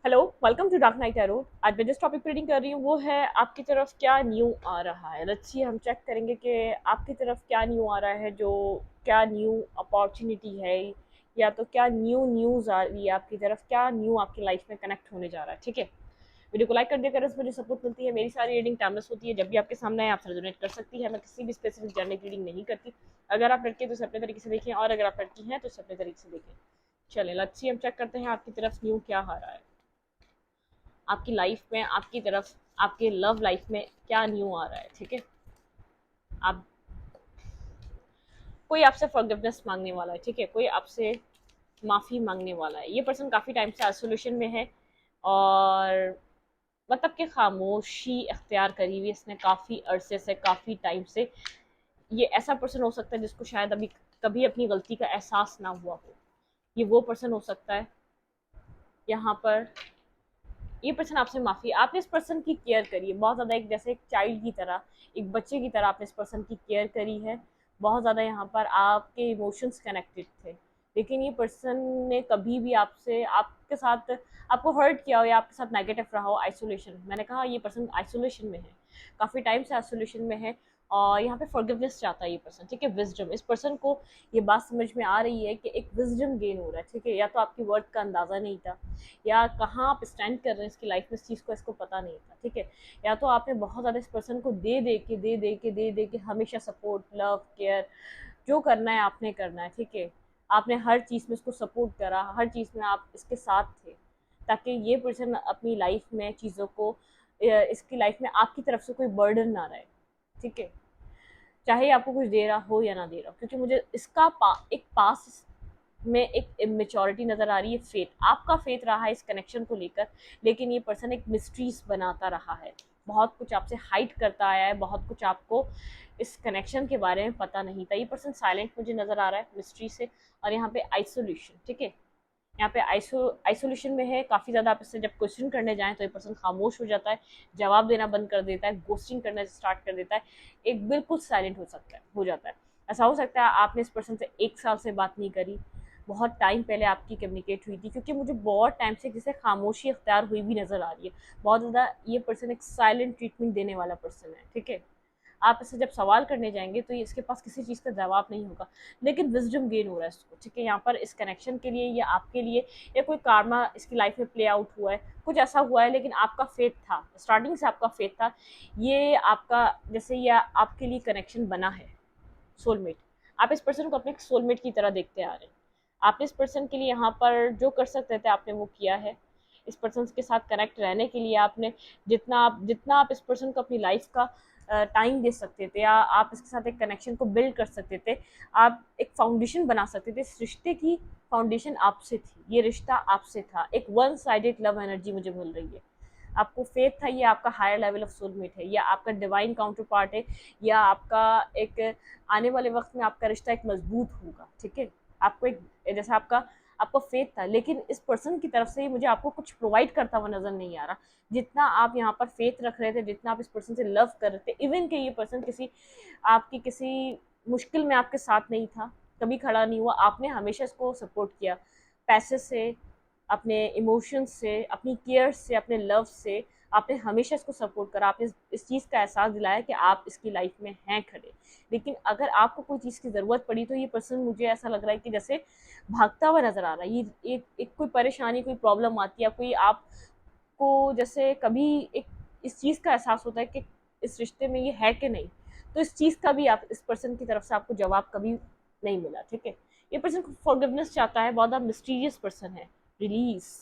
Hello, welcome to Dark Knight Arrow. आज मैं जिस टॉपिक पे रीडिंग कर रही हूँ वो है आपकी तरफ क्या न्यू आ रहा है। लेट्स सी, हम चेक करेंगे कि आपकी तरफ क्या न्यू आ रहा है, जो क्या न्यू अपॉर्चुनिटी है, या तो क्या न्यू न्यूज़ आ रही है आपकी तरफ, क्या न्यू आपकी लाइफ में कनेक्ट होने जा रहा है। ठीक है, वीडियो को लाइक कर दिया करें, मुझे सपोर्ट मिलती है। मेरी सारी रीडिंग टाइमलेस होती है, जब भी आपके सामने है आप रेजोनेट कर सकती है। मैं किसी भी स्पेसिफिक जर्नल की रीडिंग नहीं करती। अगर आप लड़के हैं तो इसे अपने तरीके से देखें, और अगर आप लड़की हैं तो इसे अपने तरीके से देखें। चलें, लेट्स सी, हम चेक करते हैं आपकी तरफ न्यू क्या आ रहा है। आपकी लाइफ में, आपकी तरफ, आपके लव लाइफ में क्या न्यू आ रहा है। ठीक है, आप, कोई आपसे फॉरगिवनेस मांगने वाला है। ठीक है, कोई आपसे माफ़ी मांगने वाला है। ये पर्सन काफ़ी टाइम से आइसोलेशन में है, और मतलब कि खामोशी अख्तियार करी हुई है इसने काफ़ी अरसे से, काफ़ी टाइम से। ये ऐसा पर्सन हो सकता है जिसको शायद अभी कभी अपनी गलती का एहसास ना हुआ हो। ये वो पर्सन हो सकता है। यहाँ पर ये पर्सन आपसे माफ़ी, आपने इस पर्सन की केयर करी है बहुत ज़्यादा, एक जैसे एक चाइल्ड की तरह, एक बच्चे की तरह आपने इस पर्सन की केयर करी है बहुत ज़्यादा। यहाँ पर आपके इमोशंस कनेक्टेड थे, लेकिन ये पर्सन ने कभी भी आपसे, आपके साथ, आपको हर्ट किया हो या आपके साथ नेगेटिव रहा हो। आइसोलेशन, मैंने कहा ये पर्सन आइसोलेशन में है, काफ़ी टाइम से आइसोलेशन में है, और यहाँ पे फॉरगिवनेस चाहता है ये पर्सन। ठीक है, विजडम, इस पर्सन को ये बात समझ में आ रही है कि एक विजडम गेन हो रहा है। ठीक है, या तो आपकी वर्थ का अंदाज़ा नहीं था, या कहाँ आप स्टैंड कर रहे हैं इसकी लाइफ में, इस चीज़ को इसको पता नहीं था। ठीक है, या तो आपने बहुत ज़्यादा इस पर्सन को दे दे के हमेशा सपोर्ट, लव, केयर, जो करना है आपने करना है। ठीक है, आपने हर चीज़ में इसको सपोर्ट करा, हर चीज़ में आप इसके साथ थे, ताकि ये पर्सन अपनी लाइफ में चीज़ों को, इसकी लाइफ में आपकी तरफ से कोई बर्डन ना रहे। ठीक है, चाहे आपको कुछ दे रहा हो या ना दे रहा हो, क्योंकि मुझे इसका एक पास में एक इमेच्योरिटी नज़र आ रही है। फेथ, आपका फेथ रहा है इस कनेक्शन को लेकर, लेकिन ये पर्सन एक मिस्ट्रीज बनाता रहा है, बहुत कुछ आपसे हाइड करता आया है, बहुत कुछ आपको इस कनेक्शन के बारे में पता नहीं था। ये पर्सन साइलेंट मुझे नज़र आ रहा है मिस्ट्री से, और यहाँ पे आइसोल्यूशन। ठीक है, यहाँ पे आइसोलेशन में है काफ़ी ज़्यादा। आप इससे जब क्वेश्चन करने जाएँ तो ये पर्सन खामोश हो जाता है, जवाब देना बंद कर देता है, गोस्टिंग करना स्टार्ट कर देता है, एक बिल्कुल साइलेंट हो सकता है, हो जाता है। ऐसा हो सकता है आपने इस पर्सन से 1 साल से बात नहीं करी, बहुत टाइम पहले आपकी कम्युनिकेट हुई थी, क्योंकि मुझे बहुत टाइम से किसी खामोशी अख्तियार हुई भी नज़र आ रही है बहुत ज़्यादा। ये पर्सन एक साइलेंट ट्रीटमेंट देने वाला पर्सन है। ठीक है, आप इससे जब सवाल करने जाएंगे तो ये इसके पास किसी चीज़ का जवाब नहीं होगा, लेकिन विजडम गेन हो रहा है इसको। ठीक है, यहाँ पर इस कनेक्शन के लिए या आपके लिए, या कोई कारमा इसकी लाइफ में प्ले आउट हुआ है, कुछ ऐसा हुआ है, लेकिन आपका फेथ था, स्टार्टिंग से आपका फेथ था। ये आपका, जैसे ये आपके लिए कनेक्शन बना है, सोलमेट। आप इस पर्सन को अपने सोलमेट की तरह देखते आ रहे हैं। आपने इस पर्सन के लिए यहाँ पर जो कर सकते थे आपने वो किया है। इस पर्सन के साथ कनेक्ट रहने के लिए आपने जितना आप इस पर्सन को अपनी लाइफ का टाइम दे सकते थे, या आप इसके साथ एक कनेक्शन को बिल्ड कर सकते थे, आप एक फाउंडेशन बना सकते थे। इस रिश्ते की फाउंडेशन आपसे थी, ये रिश्ता आपसे था। एक वन साइडेड लव एनर्जी मुझे मिल रही है। आपको फेथ था, ये आपका हायर लेवल ऑफ सोलमेट है, या आपका डिवाइन काउंटर पार्ट है, या आपका एक आने वाले वक्त में आपका रिश्ता एक मजबूत होगा। ठीक है, आपको एक, जैसे आपका फेथ था, लेकिन इस पर्सन की तरफ से ही मुझे आपको कुछ प्रोवाइड करता हुआ नजर नहीं आ रहा। जितना आप यहाँ पर फेथ रख रहे थे, जितना आप इस पर्सन से लव कर रहे थे, इवन कि ये पर्सन किसी मुश्किल में आपके साथ नहीं था, कभी खड़ा नहीं हुआ, आपने हमेशा इसको सपोर्ट किया, पैसे से, अपने इमोशंस से, अपनी केयर से, अपने लव से। आपने हमेशा इसको सपोर्ट करा, आपने इस चीज़ का एहसास दिलाया कि आप इसकी लाइफ में हैं खड़े। लेकिन अगर आपको कोई चीज़ की ज़रूरत पड़ी तो ये पर्सन, मुझे ऐसा लग रहा है कि जैसे भागता हुआ नज़र आ रहा है। ये एक कोई परेशानी, कोई प्रॉब्लम आती है, कोई आपको जैसे कभी एक इस चीज़ का एहसास होता है कि इस रिश्ते में ये है कि नहीं, तो इस चीज़ का भी आप इस पर्सन की तरफ से आपको जवाब कभी नहीं मिला। ठीक है, ये पर्सन फॉरगिवनेस चाहता है, बहुत मिस्टीरियस पर्सन है, रिलीज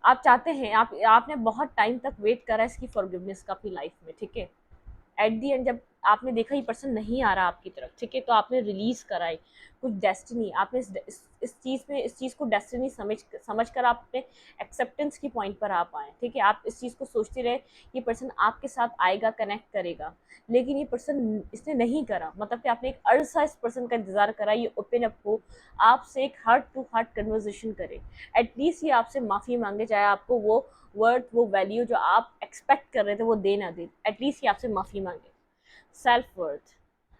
आप चाहते हैं। आपने बहुत टाइम तक वेट करा इसकी फॉरगिवनेस का अपनी लाइफ में। ठीक है, एट दी एंड जब आपने देखा ये पर्सन नहीं आ रहा आपकी तरफ, ठीक है, तो आपने रिलीज कराई कुछ डेस्टिनी। आपने इस चीज़ में, इस चीज़ को डेस्टिनी समझ कर आपने एक्सेप्टेंस की पॉइंट पर आ पाए। ठीक है, आप इस चीज़ को सोचते रहे, ये पर्सन आपके साथ आएगा, कनेक्ट करेगा, लेकिन ये पर्सन, इसने नहीं करा। मतलब कि आपने एक अरसा इस पर्सन का इंतजार करा, ये ओपन अप हो, आपसे एक हार्ट टू हार्ट कन्वर्जेशन करे, एटलीस्ट ये आपसे माफ़ी मांगे, चाहे आपको वो वर्थ, वो वैल्यू जो आप एक्सपेक्ट कर रहे थे वो दे ना दे, एटलीस्ट ये आपसे माफ़ी मांगे। सेल्फ वर्थ,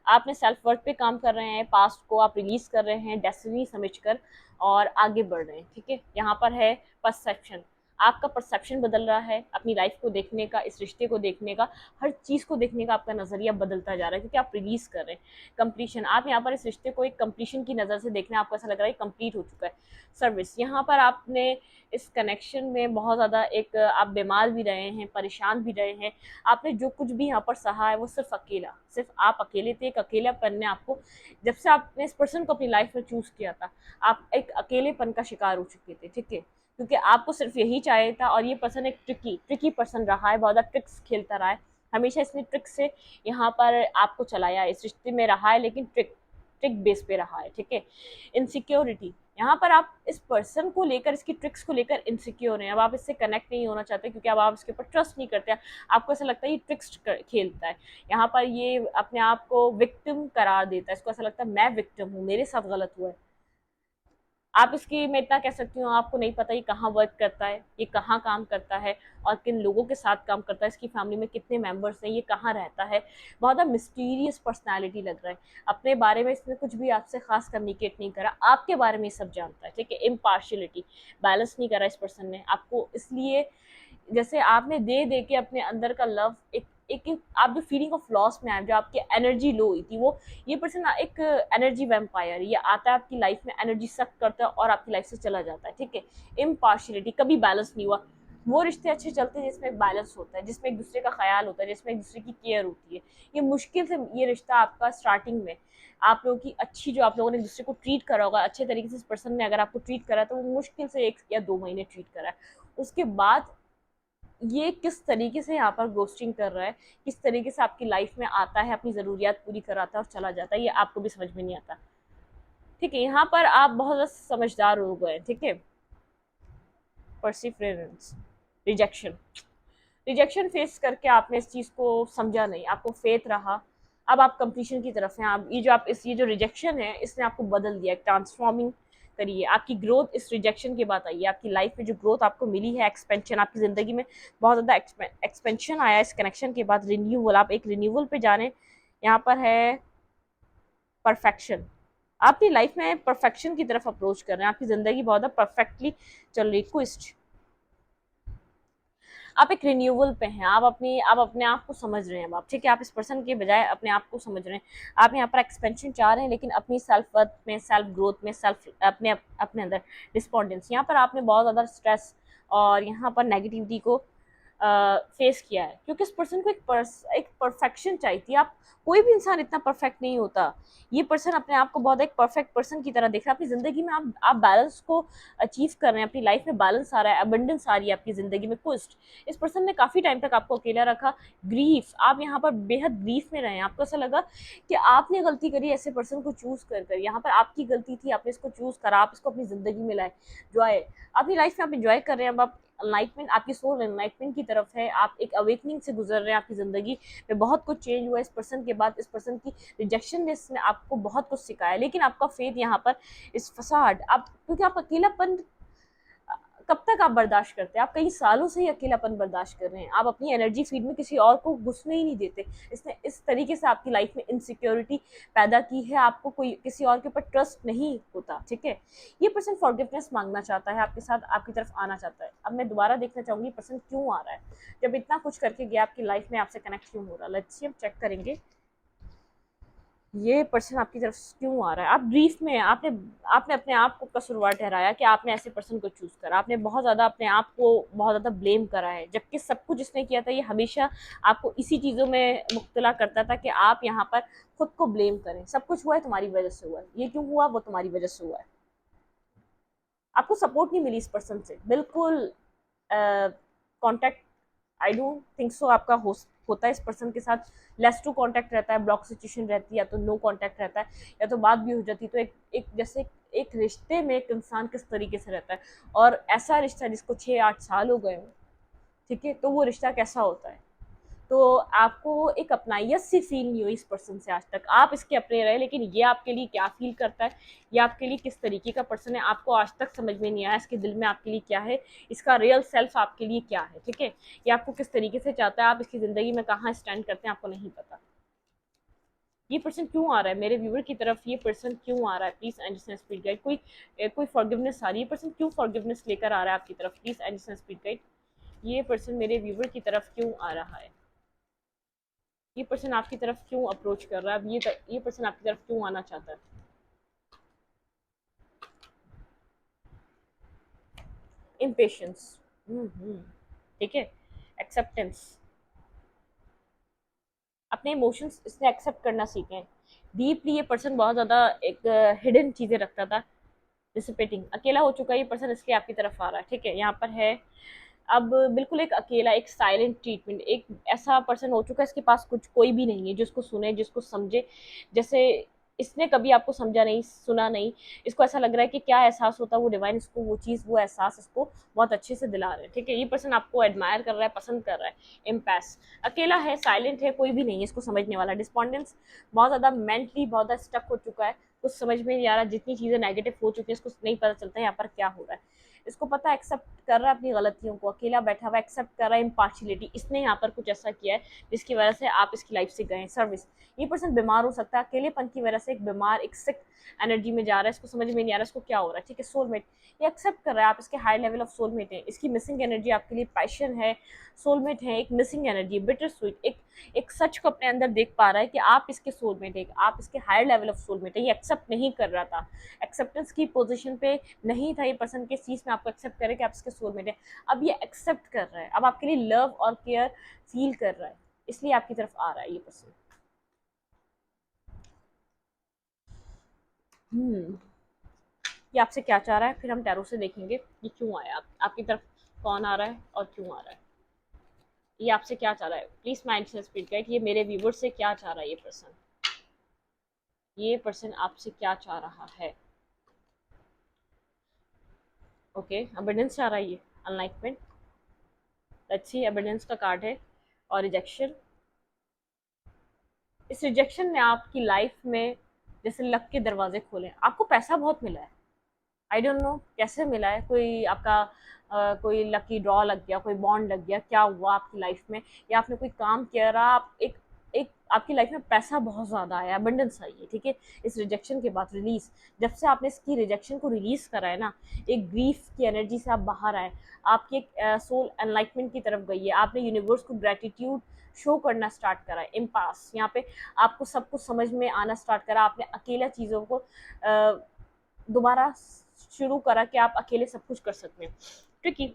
आपने सेल्फ वर्थ पे काम कर रहे हैं, पास्ट को आप रिलीज कर रहे हैं डेस्टिनी समझकर और आगे बढ़ रहे हैं। ठीक है, यहाँ पर है परसेप्शन, आपका परसेप्शन बदल रहा है, अपनी लाइफ को देखने का, इस रिश्ते को देखने का, हर चीज़ को देखने का आपका नज़रिया बदलता जा रहा है, क्योंकि आप रिलीज कर रहे हैं कंप्लीशन। आप यहाँ पर इस रिश्ते को एक कंप्लीशन की नज़र से देखना, आपको ऐसा लग रहा है कंप्लीट हो चुका है। सर्विस, यहाँ पर आपने इस कनेक्शन में बहुत ज़्यादा एक आप बीमार भी रहे हैं, परेशान भी रहे हैं, आपने जो कुछ भी यहाँ पर सहा है वो सिर्फ अकेला, सिर्फ आप अकेले थे। एक अकेलापन ने आपको, जब से आपने इस पर्सन को अपनी लाइफ में चूज़ किया था, आप एक अकेलेपन का शिकार हो चुके थे। ठीक है, क्योंकि आपको सिर्फ यही चाहिए था, और ये पर्सन एक ट्रिकी पर्सन रहा है, बहुत ज़्यादा ट्रिक्स खेलता रहा है, हमेशा इसने ट्रिक से यहाँ पर आपको चलाया, इस रिश्ते में रहा है, लेकिन ट्रिक ट्रिक बेस पे रहा है। ठीक है, इनसिक्योरिटी, यहाँ पर आप इस पर्सन को लेकर, इसकी ट्रिक्स को लेकर इनसिक्योर हैं, अब आप इससे कनेक्ट नहीं होना चाहते, क्योंकि अब आप इसके ऊपर ट्रस्ट नहीं करते, आपको ऐसा लगता है ये ट्रिक्स खेलता है, यहाँ पर ये अपने आप को विक्टिम करार देता है, इसको ऐसा लगता है मैं विक्टिम हूँ, मेरे साथ गलत हुआ है। आप इसकी, मैं इतना कह सकती हूँ, आपको नहीं पता ये कहाँ वर्क करता है, ये कहाँ काम करता है और किन लोगों के साथ काम करता है, इसकी फैमिली में कितने मेंबर्स हैं, ये कहाँ रहता है, बहुत ज़्यादा मिस्टीरियस पर्सनालिटी लग रहा है। अपने बारे में इसने कुछ भी आपसे खास कम्युनिकेट नहीं करा, आपके बारे में ये सब जानता है। ठीक है, इम्पार्शियलिटी, बैलेंस नहीं करा इस पर्सन ने आपको, इसलिए जैसे आपने दे दे के अपने अंदर का लव, एक आप जो फीलिंग ऑफ लॉस में आए, जो आपकी एनर्जी लो हुई थी, वो ये पर्सन एक एनर्जी वैम्पायर, ये आता है आपकी लाइफ में, एनर्जी सक करता है और आपकी लाइफ से चला जाता है। ठीक है, इम्पार्शियलिटी, कभी बैलेंस नहीं हुआ। वो रिश्ते अच्छे चलते हैं जिसमें एक बैलेंस होता है, जिसमें एक दूसरे का ख्याल होता है, जिसमें एक दूसरे की केयर होती है। ये मुश्किल से ये रिश्ता आपका स्टार्टिंग में आप लोगों की अच्छी, जो आप लोगों ने एक दूसरे को ट्रीट करा होगा अच्छे तरीके से, इस पर्सन ने अगर आपको ट्रीट करा तो वो मुश्किल से 1 या 2 महीने ट्रीट करा है। उसके बाद ये किस तरीके से यहाँ पर गोस्टिंग कर रहा है, किस तरीके से आपकी लाइफ में आता है, अपनी ज़रूरियात पूरी कराता है और चला जाता है, ये आपको भी समझ में नहीं आता। ठीक है, यहाँ पर आप बहुत ज़्यादा समझदार हो गए। ठीक है, परसिफरेंस, रिजेक्शन, रिजेक्शन फेस करके आपने इस चीज़ को समझा नहीं, आपको फेथ रहा, अब आप कंप्लीशन की तरफ हैं। आप ये जो आप इस ये जो रिजेक्शन है, इसने आपको बदल दिया, ट्रांसफॉर्मिंग करिए, आपकी ग्रोथ इस रिजेक्शन के बाद आई है, आपकी लाइफ में जो ग्रोथ आपको मिली है, एक्सपेंशन, आपकी ज़िंदगी में बहुत ज़्यादा एक्सपेंशन आया इस कनेक्शन के बाद, रिन्यूअल, आप एक रिन्यूअल पे जा रहे हैं। यहाँ पर है परफेक्शन, आप अपनी लाइफ में परफेक्शन की तरफ अप्रोच कर रहे हैं, आपकी ज़िंदगी बहुत ज़्यादा परफेक्टली चल रही। क्विस्ट, आप एक रिन्यूअल पे हैं, आप अपने आप को समझ रहे हैं अब आप। ठीक है, आप इस पर्सन के बजाय अपने आप को समझ रहे हैं, आप यहाँ पर एक्सपेंशन चाह रहे हैं, लेकिन अपनी सेल्फ वर्थ में, सेल्फ ग्रोथ में, सेल्फ अपने अंदर रिस्पॉन्डेंस, यहाँ पर आपने बहुत ज़्यादा स्ट्रेस और यहाँ पर नेगेटिविटी को फेस किया है, क्योंकि इस पर्सन को एक परफेक्शन चाहिए थी। आप, कोई भी इंसान इतना परफेक्ट नहीं होता, ये पर्सन अपने आप को बहुत एक परफेक्ट पर्सन की तरह देख रहा है। अपनी ज़िंदगी में आप बैलेंस को अचीव कर रहे हैं, अपनी लाइफ में बैलेंस आ रहा है, अबंडेंस आ रही है आपकी ज़िंदगी में। कुछ इस पर्सन ने काफ़ी टाइम तक आपको अकेला रखा। ग्रीफ, आप यहाँ पर बेहद ग्रीफ में रहे हैं, आपको ऐसा लगा कि आपने गलती करी ऐसे पर्सन को चूज़ कर यहाँ पर आपकी गलती थी, आपने इसको चूज़ करा, आप इसको अपनी ज़िंदगी में लाए, जॉय अपनी लाइफ में आप इंजॉय कर रहे हैं। अब आप एनलाइटमेंट, आपकी सोल एनलाइटमेंट की तरफ है, आप एक अवेकनिंग से गुजर रहे हैं, आपकी ज़िंदगी में बहुत कुछ चेंज हुआ इस पर्सन के बाद। इस पर्सन की रिजेक्शन ने इसने आपको बहुत कुछ सिखाया, लेकिन आपका फेथ यहाँ पर इस फसाड, आप, क्योंकि आप अकेलापन कब तक आप बर्दाश्त करते हैं, आप कई सालों से ही अकेलापन बर्दाश्त कर रहे हैं, आप अपनी एनर्जी फीड में किसी और को घुसने ही नहीं देते। इसने इस तरीके से आपकी लाइफ में इनसिक्योरिटी पैदा की है, आपको कोई किसी और के ऊपर ट्रस्ट नहीं होता। ठीक है, ये पर्सन फॉरगिवनेस मांगना चाहता है आपके साथ, आपकी तरफ आना चाहता है। अब मैं दोबारा देखना चाहूँगी पर्सन क्यों आ रहा है, जब इतना कुछ करके गया आपकी लाइफ में, आपसे कनेक्ट क्यों हो रहा है। लेट्स सी, हम चेक करेंगे ये पर्सन आपकी तरफ क्यों आ रहा है। आप ब्रीफ में, आपने आपने अपने आप को कसूरवार ठहराया कि आपने ऐसे पर्सन को चूज़ करा, आपने बहुत ज़्यादा अपने आप को बहुत ज़्यादा ब्लेम करा है, जबकि सब कुछ इसने किया था ये हमेशा आपको इसी चीज़ों में मुब्तला करता था कि आप यहाँ पर खुद को ब्लेम करें। सब कुछ हुआ है तुम्हारी वजह से हुआ है, ये क्यों हुआ, वो तुम्हारी वजह से हुआ है। आपको सपोर्ट नहीं मिली इस पर्सन से, बिल्कुल contact, I don't think so आपका होता है इस पर्सन के साथ। लेस टू कांटेक्ट रहता है, ब्लॉक सिचुएशन रहती है, या तो नो कांटेक्ट रहता है, या तो बात भी हो जाती है। तो एक जैसे एक रिश्ते में एक इंसान किस तरीके से रहता है, और ऐसा रिश्ता जिसको 6-8 साल हो गए हो, ठीक है, तो वो रिश्ता कैसा होता है। तो आपको एक अपनाइयत सी फील नहीं हुई इस पर्सन से आज तक, आप इसके अपने रहे, लेकिन ये आपके लिए क्या फील करता है, ये आपके लिए किस तरीके का पर्सन है, आपको आज तक समझ में नहीं आया। इसके दिल में आपके लिए क्या है, इसका रियल सेल्फ आपके लिए क्या है। ठीक है, ये आपको किस तरीके से चाहता है, आप इसकी ज़िंदगी में कहाँ स्टैंड करते हैं, आपको नहीं पता। ये पर्सन क्यों आ रहा है मेरे व्यूवर की तरफ, ये पर्सन क्यों आ रहा है, प्लीज अंडरस्टैंड स्पीड गाइड। कोई फॉरगिवनेस आ रही है, ये पर्सन क्यों फॉरगिवनेस लेकर आ रहा है आपकी तरफ, प्लीज अंडरस्टैंड स्पीड गाइड। ये पर्सन मेरे व्यूवर की तरफ क्यों आ रहा है, ये पर्सन आपकी तरफ क्यों अप्रोच कर रहा है, अब ये पर्सन आपकी तरफ क्यों आना चाहता है। इम्पेशंस, ठीक है। एक्सेप्टेंस, अपने इमोशंस इसने एक्सेप्ट करना सीखे हैं डीपली। ये पर्सन बहुत ज़्यादा एक हिडन चीज़ें रखता था, डिसिपेटिंग, अकेला हो चुका है ये पर्सन, इसलिए आपकी तरफ आ रहा है, ठीक है। यहाँ पर है अब बिल्कुल एक अकेला, एक साइलेंट ट्रीटमेंट, एक ऐसा पर्सन हो चुका है इसके पास कुछ कोई भी नहीं है जिसको सुने, जिसको समझे। जैसे इसने कभी आपको समझा नहीं, सुना नहीं, इसको ऐसा लग रहा है कि क्या एहसास होता है वो डिवाइन इसको वो चीज़, वो एहसास इसको बहुत अच्छे से दिला रहे हैं, ठीक है। ये पर्सन आपको एडमायर कर रहा है, पसंद कर रहा है। इम्पैस, अकेला है, साइलेंट है, कोई भी नहीं है इसको समझने वाला। डिस्पॉन्डेंस, बहुत ज़्यादा मेंटली बहुत ज़्यादा स्टक हो चुका है, कुछ समझ में नहीं आ रहा, जितनी चीज़ें नेगेटिव हो चुकी है इसको नहीं पता चलता है यहाँ पर क्या हो रहा है। इसको पता है, एक्सेप्ट कर रहा है अपनी गलतियों को, अकेला बैठा हुआ एक्सेप्ट कर रहा है इम्पार्शियलिटी, इसने यहाँ पर कुछ ऐसा किया है जिसकी वजह से आप इसकी लाइफ से गए। सर्विस, ये पर्सन बीमार हो सकता है, अकेलेपन की वजह से एक बीमार, एक सिक एनर्जी में जा रहा है, इसको समझ में नहीं आ रहा है इसको क्या हो रहा है, ठीक है। सोलमेट, ये एक्सेप्ट कर रहा है आप इसके हाई लेवल ऑफ सोलमेट है, इसकी मिसिंग एनर्जी आपके लिए पैशन है, सोलमेट है, एक मिसिंग एनर्जी, बिटर स्वीट, एक सच को अपने अंदर देख पा रहा है कि आप इसके सोलमेट है, आप इसके हायर लेवल ऑफ सोलमेट है। ये एक्सेप्ट नहीं कर रहा था, एक्सेप्टेंस की पोजीशन पे नहीं था ये पर्सन के चीज़ में आपको एक्सेप्ट करे कि आप इसके सोलमेट है। अब ये एक्सेप्ट कर रहा है, अब आपके लिए लव और केयर फील कर रहा है, इसलिए आपकी तरफ आ रहा है ये पर्सन। हम्म, ये आपसे क्या चाह रहा है, फिर हम टैरो से देखेंगे ये क्यों आया, आपकी तरफ कौन आ रहा है और क्यों आ रहा है। ये आपसे क्या चाह रहा है, प्लीज माइंड से स्पीड गाइड, ये मेरे व्यूवर से क्या चाह रहा है ये पर्सन आपसे क्या चाह रहा है। ओके, अबंडेंस चाह रहा है ये, अनलाइटमेंट, लेट्स सी, अबंडेंस का कार्ड है और रिजेक्शन। इस रिजेक्शन ने आपकी लाइफ में जैसे लक के दरवाजे खोले, आपको पैसा बहुत मिला है, आई डोंट नो कैसे मिला है, कोई आपका कोई लकी ड्रॉ लग गया, कोई बॉन्ड लग गया, क्या हुआ आपकी लाइफ में, या आपने कोई काम किया रहा, आप एक एक आपकी लाइफ में पैसा बहुत ज़्यादा आया, अबंडेंस आई है, ठीक है। इस रिजेक्शन के बाद रिलीज, जब से आपने इसकी रिजेक्शन को रिलीज करा है ना, एक ग्रीफ की एनर्जी से आप बाहर आए, आपकी एक सोल एनलाइटमेंट की तरफ गई है, आपने यूनिवर्स को ग्रेटिट्यूड शो करना स्टार्ट करा है। इम्पास, यहाँ पे आपको सब कुछ समझ में आना स्टार्ट करा, आपने अकेला चीज़ों को दोबारा शुरू करा कि आप अकेले सब कुछ कर सकते हैं। ट्रिकी,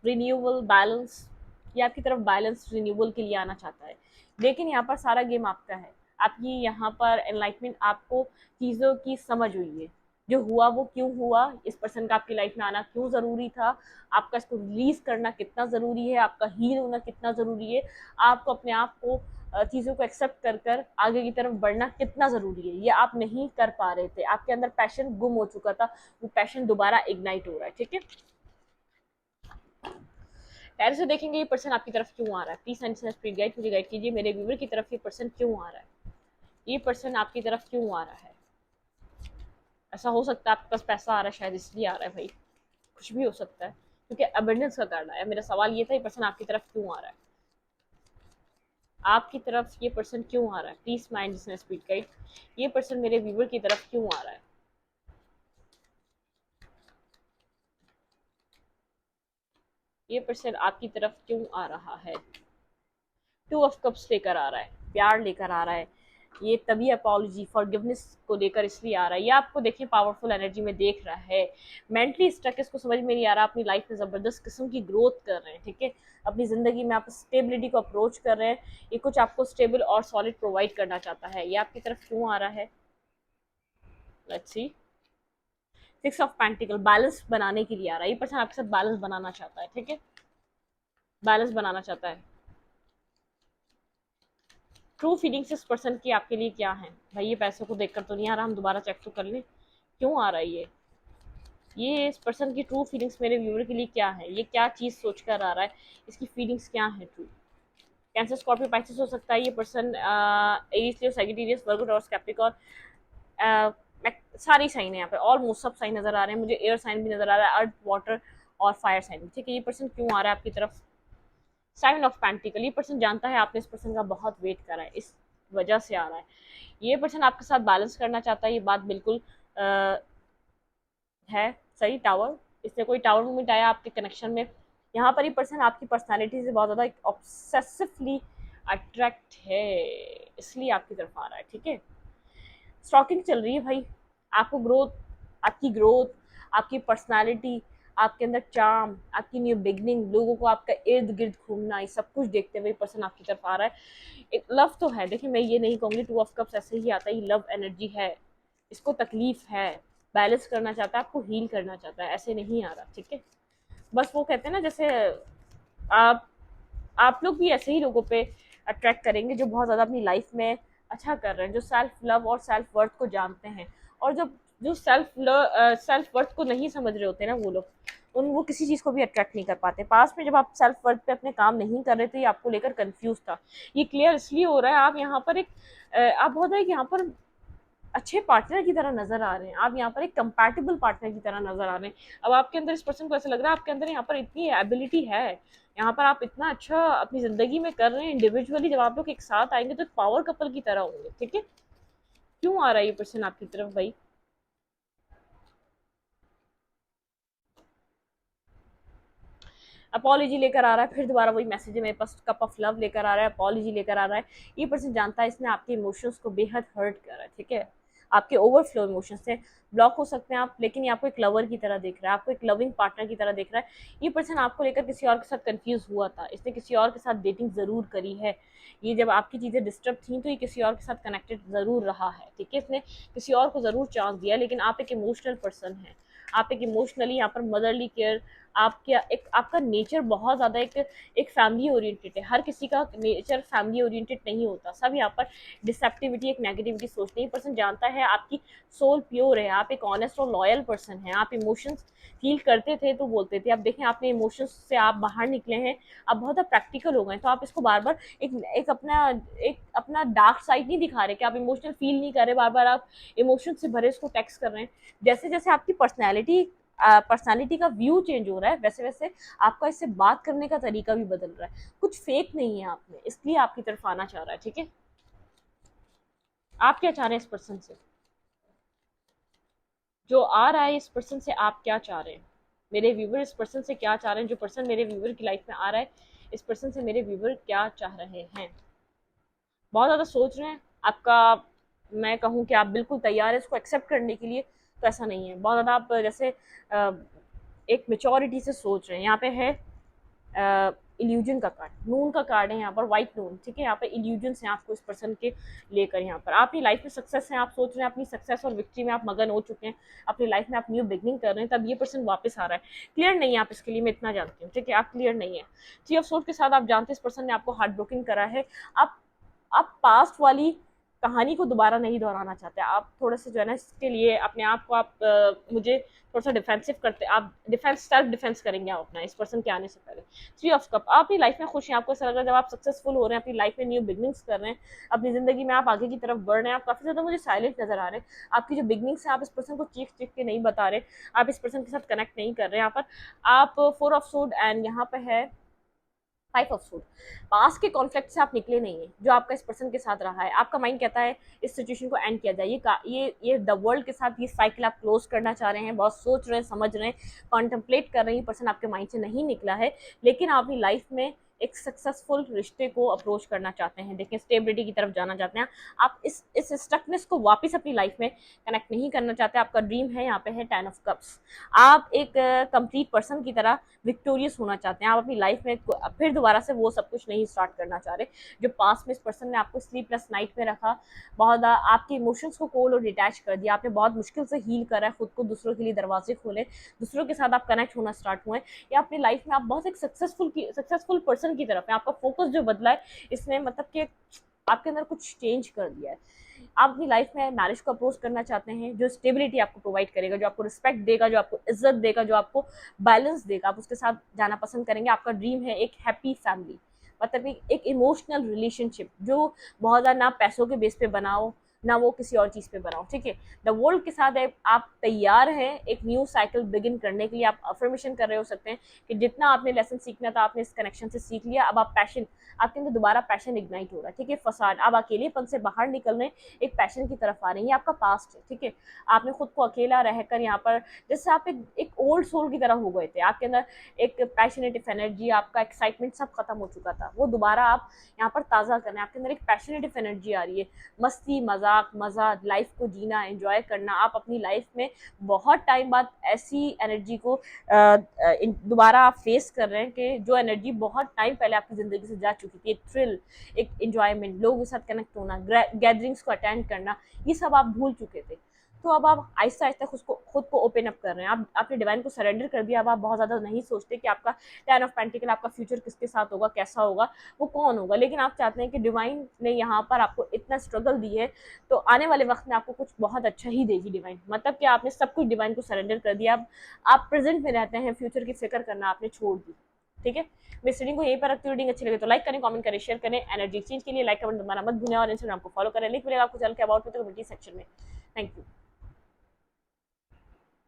रिन्यूअल, बैलेंस, ये आपकी तरफ बैलेंस रिन्यूअल के लिए आना चाहता है, लेकिन यहाँ पर सारा गेम आपका है। आपकी यहाँ पर एनलाइटमेंट, आपको चीज़ों की समझ हुई है, जो हुआ वो क्यों हुआ, इस पर्सन का आपकी लाइफ में आना क्यों ज़रूरी था, आपका इसको रिलीज करना कितना ज़रूरी है, आपका हील होना कितना ज़रूरी है, आपको अपने आप को चीज़ों को एक्सेप्ट कर कर आगे की तरफ बढ़ना कितना ज़रूरी है, ये आप नहीं कर पा रहे थे, आपके अंदर पैशन गुम हो चुका था, वो पैशन दोबारा इग्नाइट हो रहा है, ठीक है। पैर से देखेंगे ये पर्सन आपकी तरफ क्यों आ रहा है, प्लीज एंड स्पीड गाइड मुझे गाइड कीजिए, मेरे व्यूवर की तरफ ये पर्सन क्यों आ रहा है, ये पर्सन आपकी तरफ क्यों आ रहा है। ऐसा हो सकता है आपके पास पैसा आ रहा है, शायद इसलिए आ रहा है भाई, कुछ भी हो सकता है, क्योंकि अबंडेंस का कार्ड आया। मेरा सवाल ये था, ये पर्सन आपकी तरफ क्यों आ रहा है, आपकी तरफ ये पर्सन क्यों आ रहा है, प्लीज माइंड स्पीड गाइड, ये पर्सन मेरे व्यूवर की तरफ क्यों आ रहा है, ये पर्सन आपकी तरफ क्यों आ रहा है। टू ऑफ कप्स लेकर आ रहा है, प्यार लेकर आ रहा है, ये तभी अपॉलॉजी फॉरगिवनेस को लेकर इसलिए आ रहा है। ये आपको देखिए पावरफुल एनर्जी में देख रहा है, मेंटली स्टक, इसको समझ में नहीं आ रहा, अपनी लाइफ में ज़बरदस्त किस्म की ग्रोथ कर रहे हैं, ठीक है। अपनी ज़िंदगी में आप स्टेबिलिटी को अप्रोच कर रहे हैं, ये कुछ आपको स्टेबल और सॉलिड प्रोवाइड करना चाहता है। ये आपकी तरफ क्यों आ रहा है, let's see, six of pentacle, balance बनाने के लिए आ रहा है, ये पर्सन आपके साथ बैलेंस बनाना चाहता है, ठीक है, बैलेंस बनाना चाहता है। ट्रू फीलिंग्स इस पर्सन की आपके लिए क्या है भाई, ये पैसों को देखकर तो नहीं आ रहा, हम दोबारा चेक तो कर लें क्यों आ रहा है ये इस पर्सन की ट्रू फीलिंग्स मेरे व्यूअर के लिए क्या है, ये क्या चीज़ सोच कर आ रहा है, इसकी फीलिंग्स क्या है ट्रू। कैंसर, स्कॉर्पियो, पाइसेस हो सकता है ये पर्सन, एरीज, लियो, सैजिटेरियस, वर्गो, टॉरस, कैप्रिकॉर्न, सारी साइन है यहाँ पे, ऑलमोस्ट सब साइन नजर आ रहे हैं मुझे, एयर साइन भी नजर आ रहा है, अर्थ, वाटर और फायर साइन भी, ठीक है। ये पर्सन क्यों आ रहा है आपकी तरफ, साइन ऑफ पेंटिकल, ये पर्सन जानता है आपने इस पर्सन का बहुत वेट करा है, इस वजह से आ रहा है। ये पर्सन आपके साथ बैलेंस करना चाहता है, ये बात बिल्कुल अ, है सही। टावर, इससे कोई टावर मूवमेंट आया आपके कनेक्शन में, यहाँ पर ये पर्सन आपकी पर्सनालिटी से बहुत ज़्यादा ऑब्सेसिवली अट्रैक्ट है, इसलिए आपकी तरफ आ रहा है। ठीक है, स्टॉकिंग चल रही है भाई। आपको ग्रोथ, आपकी ग्रोथ, आपकी पर्सनालिटी, आपके अंदर चार्म, आपकी न्यू बिगनिंग, लोगों को आपका इर्द गिर्द घूमना, ये सब कुछ देखते हुए पर्सन आपकी तरफ आ रहा है। एक लव तो है, देखिए मैं ये नहीं कहूँगी, टू ऑफ कप्स ऐसे ही आता है, ये लव एनर्जी है, इसको तकलीफ है, बैलेंस करना चाहता है, आपको हील करना चाहता है, ऐसे नहीं आ रहा। ठीक है, बस वो कहते हैं ना, जैसे आप आप लोग भी ऐसे ही लोगों पे अट्रैक्ट करेंगे जो बहुत ज़्यादा अपनी लाइफ में अच्छा कर रहे हैं, जो सेल्फ लव और सेल्फ वर्थ को जानते हैं, और जो जो सेल्फ वर्थ को नहीं समझ रहे होते ना वो लोग, वो किसी चीज़ को भी अट्रैक्ट नहीं कर पाते। पास में जब आप सेल्फ वर्थ पे अपने काम नहीं कर रहे थे, ये आपको लेकर कंफ्यूज था, ये क्लियर इसलिए हो रहा है, आप यहाँ पर आप बहुत है कि यहाँ पर अच्छे पार्टनर की तरह नजर आ रहे हैं, आप यहाँ पर एक कंपैटिबल पार्टनर की तरह नजर आ रहे हैं। अब आपके अंदर, इस पर्सन को ऐसा लग रहा है आपके अंदर यहाँ पर इतनी एबिलिटी है, यहाँ पर आप इतना अच्छा अपनी जिंदगी में कर रहे हैं इंडिविजुअली, जब आप लोग एक साथ आएंगे तो एक पावर कपल की तरह होंगे। ठीक है, क्यों आ रहा है ये पर्सन आपकी तरफ भाई? अपॉलॉजी लेकर आ रहा है, फिर दोबारा वही मैसेज है मेरे पास, कप ऑफ लव लेकर आ रहा है, अपॉलॉजी लेकर आ रहा है। ये पर्सन जानता है इसने आपके इमोशंस को बेहद हर्ट करा है। ठीक है, आपके ओवरफ्लो इमोशंस से ब्लॉक हो सकते हैं आप, लेकिन ये आपको एक लवर की तरह देख रहा है, आपको एक लविंग पार्टनर की तरह देख रहा है। ये पर्सन आपको लेकर किसी और के साथ कंफ्यूज हुआ था, इसने किसी और के साथ डेटिंग ज़रूर करी है, ये जब आपकी चीज़ें डिस्टर्ब थी तो ये किसी और के साथ कनेक्टेड ज़रूर रहा है। ठीक है, इसने किसी और को ज़रूर चांस दिया, लेकिन आप एक इमोशनल पर्सन हैं, आप एक इमोशनली यहाँ पर मदरली केयर, आपका एक आपका नेचर बहुत ज़्यादा एक फैमिली ओरिएंटेड है। हर किसी का नेचर फैमिली ओरिएंटेड नहीं होता, सब यहाँ पर डिसेप्टिविटी, एक नेगेटिविटी सोचते हैं। पर्सन जानता है आपकी सोल प्योर है, आप एक ऑनेस्ट और लॉयल पर्सन है, आप इमोशंस फील करते थे तो बोलते थे, अब देखें आपने इमोशंस से आप बाहर निकले हैं, अब बहुत प्रैक्टिकल हो गए, तो आप इसको बार बार एक अपना डार्क साइड नहीं दिखा रहे कि आप इमोशनल फील नहीं कर रहे, बार बार आप इमोशन से भरे इसको टेक्स्ट कर रहे हैं। जैसे जैसे आपकी पर्सनालिटी का व्यू चेंज हो रहा है, वैसे वैसे आपका इससे बात करने का तरीका भी बदल रहा है, कुछ फेक नहीं है आप में, इसलिए आपकी तरफ आना चाह रहा है। ठीक है, आप क्या चाह रहे हैं इस पर्सन से? जो आ रहा है इस पर्सन से आप क्या चाह रहे हैं? मेरे व्यूवर इस पर्सन से क्या चाह रहे हैं? जो पर्सन मेरे व्यूवर की लाइफ में आ रहा है, इस पर्सन से मेरे व्यूवर क्या चाह रहे हैं? बहुत ज़्यादा सोच रहे हैं आपका, मैं कहूँ कि आप बिल्कुल तैयार है इसको एक्सेप्ट करने के लिए, तो ऐसा नहीं है। बहुत ज़्यादा आप जैसे एक मेच्योरिटी से सोच रहे हैं। यहाँ पे है इल्यूजन का कार्ड, नून का कार्ड है यहाँ पर, व्हाइट नून। ठीक है, यहाँ पर इल्यूजन्स हैं आपको इस पर्सन के लेकर। यहाँ पर आपकी लाइफ में सक्सेस है, आप सोच रहे हैं अपनी सक्सेस और विक्ट्री में आप मगन हो चुके हैं, अपनी लाइफ में आप न्यू बिगनिंग कर रहे हैं, तब ये पर्सन वापस आ रहा है। क्लियर नहीं है आप इसके लिए, मैं इतना जानती हूँ। ठीक है, आप क्लियर नहीं है। थ्री ऑफ सोर्ड्स के साथ आप जानते हैं इस पर्सन ने आपको हार्ट ब्रोकिंग करा है। आप आप पास्ट वाली कहानी को दोबारा नहीं दोहराना चाहते, आप थोड़ा सा जो है ना इसके लिए अपने आप को आप मुझे थोड़ा सा डिफेंसिव करते, आप डिफेंस, सेल्फ डिफेंस करेंगे आप अपना इस पर्सन के आने से पहले। थ्री ऑफ कप, आप अपनी लाइफ में खुश हैं, आपको ऐसा लग रहा है जब आप सक्सेसफुल हो रहे हैं, अपनी लाइफ में न्यू बिगनिंग्स कर रहे हैं, अपनी जिंदगी में आप आगे की तरफ बढ़ रहे हैं, आप काफी ज्यादा मुझे साइलेंट नजर आ रहे हैं। आपकी जो बिगनिंग्स है आप इस पर्सन को चीख चीख के नहीं बता रहे, आप इस पर्सन के साथ कनेक्ट नहीं कर रहे। यहाँ पर आप फोर ऑफ सोड एंड यहाँ पे है फाइव ऑफ सूट, पास के कॉन्फ्लिक्ट से आप निकले नहीं है, जो आपका इस पर्सन के साथ रहा है। आपका माइंड कहता है इस सिचुएशन को एंड किया जाए, ये द वर्ल्ड के साथ ये साइकिल आप क्लोज करना चाह रहे हैं, बहुत सोच रहे हैं, समझ रहे हैं, कॉन्टम्पलेट कर रहे हैं। पर्सन आपके माइंड से नहीं निकला है, लेकिन आप अपनी लाइफ में एक सक्सेसफुल रिश्ते को अप्रोच करना चाहते हैं, देखिए स्टेबिलिटी की तरफ जाना चाहते हैं। आप इस स्टकनेस को वापस अपनी लाइफ में कनेक्ट नहीं करना चाहते। आपका ड्रीम है यहाँ पे है 10 ऑफ कप्स, आप एक कंप्लीट पर्सन की तरह विक्टोरियस होना चाहते हैं। आप अपनी लाइफ में फिर दोबारा से वो सब कुछ नहीं स्टार्ट करना चाह रहे जो पास में इस पर्सन ने आपको स्लीपलेस नाइट में रखा, बहुत आपके इमोशंस को कोल्ड और डिटैच कर दिया, आपने बहुत मुश्किल से हील करा है खुद को, दूसरों के लिए दरवाजे खोले, दूसरों के साथ आप कनेक्ट होना स्टार्ट हुए, या अपनी लाइफ में आप बहुत एक सक्सेसफुल पर्सन की तरफ है। आपका फोकस जो बदला है इसने, मतलब कि आपके अंदर कुछ चेंज कर दिया है। आप अपनी लाइफ में मैरिज को अप्रोच करना चाहते हैं जो स्टेबिलिटी आपको प्रोवाइड करेगा, जो आपको रिस्पेक्ट देगा, जो आपको इज्जत देगा, जो आपको बैलेंस देगा, आप उसके साथ जाना पसंद करेंगे। आपका ड्रीम है एक हैप्पी फैमिली, मतलब एक इमोशनल रिलेशनशिप जो बहुत ज़्यादा ना पैसों के बेस पे बनाओ, ना वो किसी और चीज़ पे बनाओ, ठीक है। द वर्ल्ड के साथ आप तैयार हैं एक न्यू साइकिल बिगिन करने के लिए। आप अफर्मेशन कर रहे हो सकते हैं कि जितना आपने लेसन सीखना था आपने इस कनेक्शन से सीख लिया, अब आप पैशन, आपके अंदर दोबारा पैशन इग्नाइट हो रहा है, ठीक है। फसाद, आप अकेलेपन से बाहर निकल रहे हैं, एक पैशन की तरफ आ रहे हैं। ये आपका पास्ट है, ठीक है। आपने खुद को अकेला रहकर यहाँ पर जैसे आप एक ओल्ड सोल की तरह हो गए थे, आपके अंदर एक पैशनेटिव एनर्जी, आपका एक्साइटमेंट सब खत्म हो चुका था, वो दोबारा आप यहाँ पर ताज़ा करना है। आपके अंदर एक पैशनेटिव एनर्जी आ रही है, मस्ती मजाक मज़ा, लाइफ को जीना, एंजॉय करना। आप अपनी लाइफ में बहुत टाइम बाद ऐसी एनर्जी को दोबारा आप फेस कर रहे हैं कि जो एनर्जी बहुत टाइम पहले आपकी ज़िंदगी से जा चुकी थी। एक थ्रिल, एक इंजॉयमेंट, लोगों के साथ कनेक्ट होना, गैदरिंग्स को अटेंड करना, ये सब आप भूल चुके थे। तो अब आप आहिस्ता आहिस्ता खुद को ओपन अप कर रहे हैं। आप आपने डिवाइन को सरेंडर कर दिया। अब आप बहुत ज़्यादा नहीं सोचते कि आपका 10 ऑफ पेंटिकल, आपका फ्यूचर किसके साथ होगा, कैसा होगा, वो कौन होगा, लेकिन आप चाहते हैं कि डिवाइन ने यहाँ पर आपको इतना स्ट्रगल दी है तो आने वाले वक्त में आपको कुछ बहुत अच्छा ही देगी डिवाइन। मतलब कि आपने सब कुछ डिवाइन को सरेंडर कर दिया। अब आप प्रेजेंट में रहते हैं, फ्यूचर की फिक्र करना आपने छोड़ दी, ठीक है। मेरी रीडिंग को यहीं पर रखती हूँ। रीडिंग अच्छी लगे तो लाइक करें, कमेंट करें, शेयर करें। एनर्जी एक्सचेंज के लिए लाइक कमेंट दबाना मत भूलें और इंस्टाग्राम को फॉलो करें। लिंक मिलेगा आपको चैनल के अबाउट में तो कमेंटी सेक्शन में। Thank you.